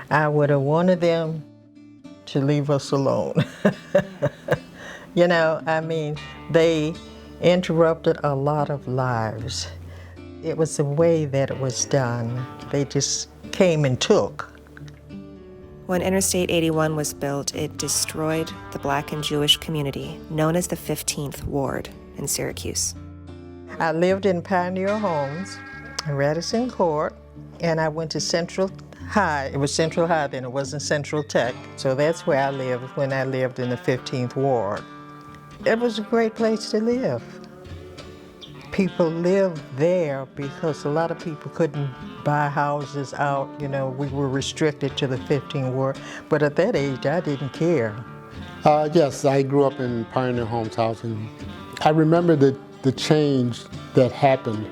I would have wanted them to leave us alone. You know, I mean, they interrupted a lot of lives. It was the way that it was done. They just came and took. When Interstate 81 was built, it destroyed the Black and Jewish community known as the 15th Ward in Syracuse. I lived in Pioneer Homes in Radisson Court, and I went to Central High. It was Central High then, it wasn't Central Tech. So that's where I lived when I lived in the 15th Ward. It was a great place to live. People lived there because a lot of people couldn't buy houses out. You know, we were restricted to the 15th Ward. But at that age, I didn't care. Yes, I grew up in Pioneer Homes housing. I remember the change that happened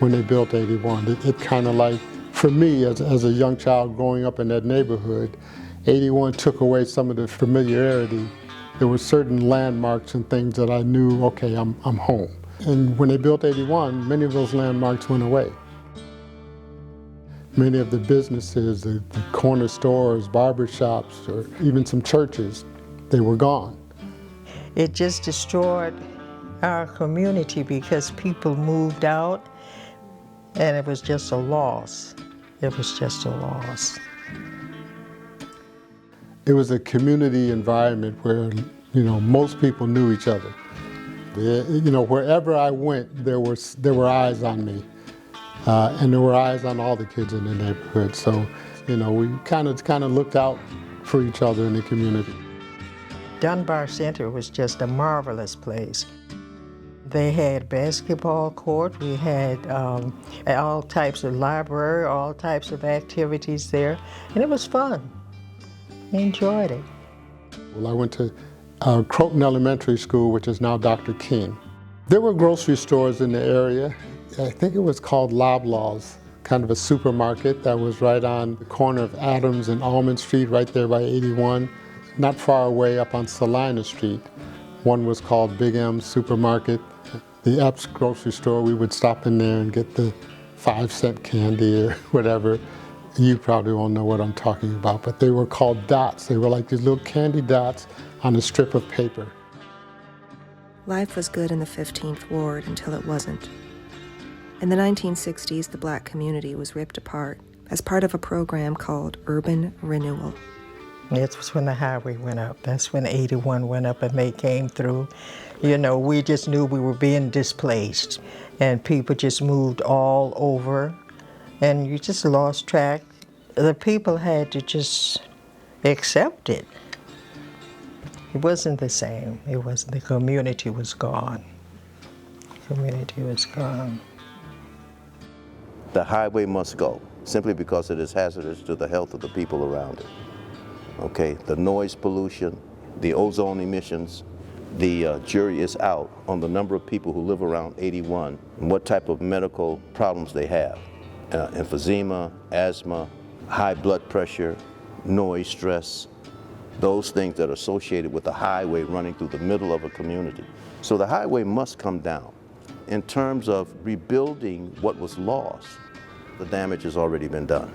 when they built 81. It kind of like, for me as a young child growing up in that neighborhood, 81 took away some of the familiarity. There were certain landmarks and things that I knew, okay, I'm home. And when they built 81, many of those landmarks went away. Many of the businesses, the corner stores, barber shops, or even some churches, they were gone. It just destroyed our community because people moved out, and it was just a loss. It was just a loss. It was a community environment where, you know, most people knew each other. You know, wherever I went, there were eyes on me, and there were eyes on all the kids in the neighborhood. So, you know, we kind of looked out for each other in the community. Dunbar Center was just a marvelous place. They had basketball court. We had all types of library, all types of activities there, and it was fun. I enjoyed it. Well, I went to Croton Elementary School, which is now Dr. King. There were grocery stores in the area. I think it was called Loblaw's, kind of a supermarket that was right on the corner of Adams and Almond Street, right there by 81. Not far away up on Salina Street. One was called Big M's Supermarket. The Epps grocery store, we would stop in there and get the 5-cent candy or whatever. You probably won't know what I'm talking about, but they were called dots. They were like these little candy dots on a strip of paper. Life was good in the 15th Ward until it wasn't. In the 1960s, the Black community was ripped apart as part of a program called Urban Renewal. It was when the highway went up. That's when 81 went up and they came through. You know, we just knew we were being displaced, and people just moved all over, and you just lost track. The people had to just accept it. It wasn't the same. It wasn't. The community was gone. The community was gone. The highway must go, simply because it is hazardous to the health of the people around it. Okay, the noise pollution, the ozone emissions, the jury is out on the number of people who live around 81 and what type of medical problems they have. Emphysema, asthma, high blood pressure, noise stress, those things that are associated with the highway running through the middle of a community. So the highway must come down. In terms of rebuilding what was lost, the damage has already been done.